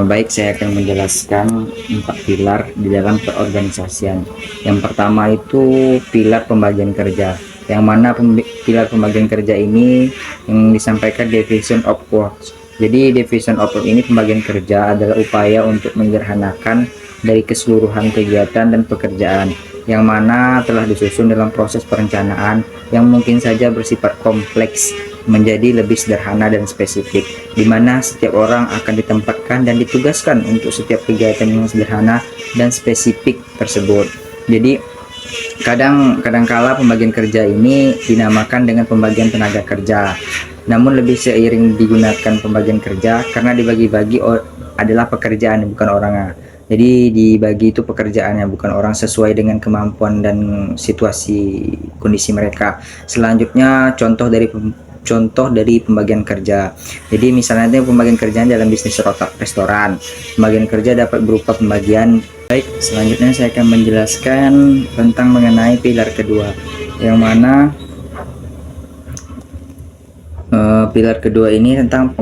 Baik, saya akan menjelaskan 4 pilar di dalam keorganisasian. Yang pertama itu pilar pembagian kerja, yang mana pilar pembagian kerja ini yang disampaikan division of work. Jadi division of work ini pembagian kerja adalah upaya untuk menyederhanakan dari keseluruhan kegiatan dan pekerjaan yang mana telah disusun dalam proses perencanaan yang mungkin saja bersifat kompleks menjadi lebih sederhana dan spesifik, di mana setiap orang akan ditempatkan dan ditugaskan untuk setiap kegiatan yang sederhana dan spesifik tersebut. Jadi kadang-kala pembagian kerja ini dinamakan dengan pembagian tenaga kerja, namun lebih seiring digunakan pembagian kerja karena dibagi-bagi adalah pekerjaan bukan orangnya. Jadi dibagi itu pekerjaannya bukan orang, sesuai dengan kemampuan dan situasi kondisi mereka. Selanjutnya contoh dari pembagian kerja. Jadi misalnya pembagian kerjaan dalam bisnis restoran. Pembagian kerja dapat berupa pembagian. Baik, selanjutnya saya akan menjelaskan tentang mengenai pilar kedua, yang mana pilar kedua ini tentang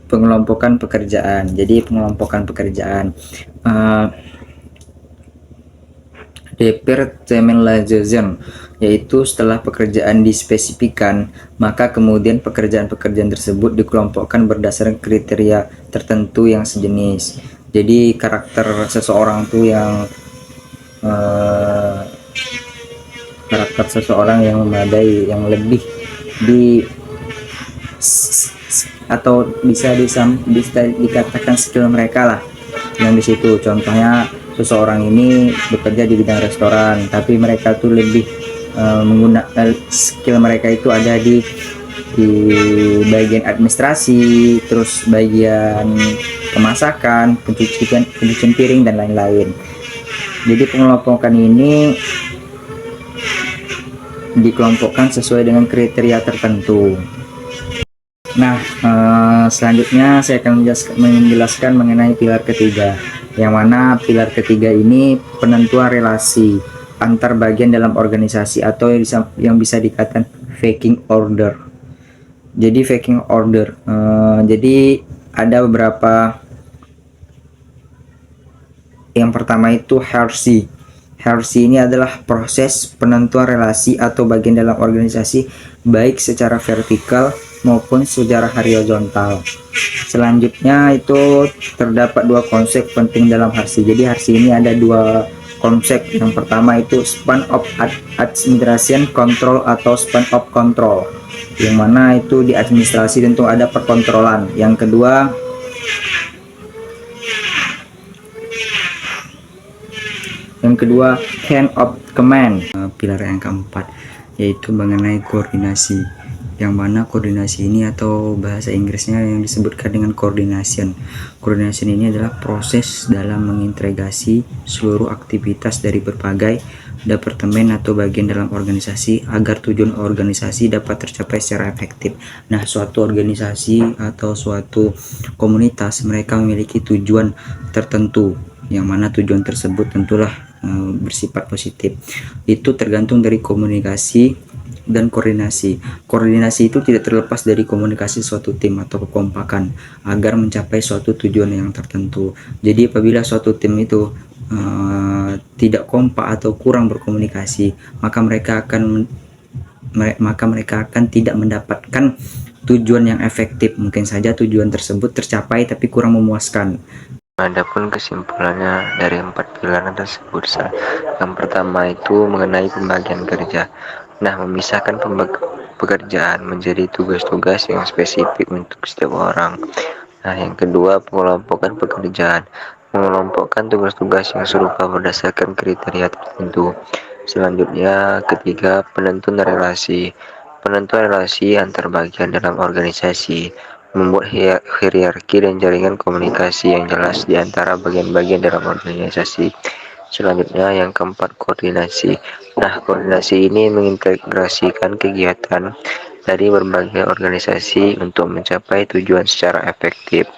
pengelompokan pekerjaan. Jadi pengelompokan pekerjaan, Departmentalization, yaitu setelah pekerjaan dispesifikan, maka kemudian pekerjaan-pekerjaan tersebut dikelompokkan berdasarkan kriteria tertentu yang sejenis. Jadi karakter seseorang tuh yang memadai, yang lebih di atau bisa dikatakan skill mereka lah yang di situ. Contohnya seseorang ini bekerja di bidang restoran, tapi mereka tuh lebih menggunakan skill mereka itu ada di bagian administrasi, terus bagian pemasakan, pencucian piring dan lain-lain. Jadi pengelompokan ini dikelompokkan sesuai dengan kriteria tertentu. Nah, selanjutnya saya akan menjelaskan mengenai pilar ketiga, yang mana pilar ketiga ini penentuan relasi antar bagian dalam organisasi atau yang bisa dikatakan pecking order. Jadi pecking order, jadi ada beberapa. Yang pertama itu hierarchy. Hierarchy ini adalah proses penentuan relasi atau bagian dalam organisasi baik secara vertikal maupun secara horizontal. Selanjutnya itu terdapat 2 konsep penting dalam hierarchy. Jadi hierarchy ini ada 2 konsep. Yang pertama itu span of administration control atau span of control, yang mana itu di administrasi tentu ada perkontrolan. Yang kedua hand of command. Pilar yang keempat yaitu mengenai koordinasi, yang mana koordinasi ini atau bahasa Inggrisnya yang disebutkan dengan coordination. Coordination ini adalah proses dalam mengintegrasi seluruh aktivitas dari berbagai departemen atau bagian dalam organisasi agar tujuan organisasi dapat tercapai secara efektif. Nah, suatu organisasi atau suatu komunitas mereka memiliki tujuan tertentu, yang mana tujuan tersebut tentulah bersifat positif. Itu tergantung dari komunikasi dan koordinasi. Koordinasi itu tidak terlepas dari komunikasi suatu tim atau kekompakan agar mencapai suatu tujuan yang tertentu. Jadi apabila suatu tim itu tidak kompak atau kurang berkomunikasi, maka mereka akan tidak mendapatkan tujuan yang efektif. Mungkin saja tujuan tersebut tercapai tapi kurang memuaskan. Adapun kesimpulannya dari 4 pilar tersebut, yang pertama itu mengenai pembagian kerja. Nah, memisahkan pekerjaan menjadi tugas-tugas yang spesifik untuk setiap orang. Nah, yang kedua, pengelompokan pekerjaan, mengelompokkan tugas-tugas yang serupa berdasarkan kriteria tertentu. Selanjutnya, ketiga, penentuan relasi antar bagian dalam organisasi, membuat hierarki dan jaringan komunikasi yang jelas di antara bagian-bagian dalam organisasi. Selanjutnya yang keempat, koordinasi. Nah, koordinasi ini mengintegrasikan kegiatan dari berbagai organisasi untuk mencapai tujuan secara efektif.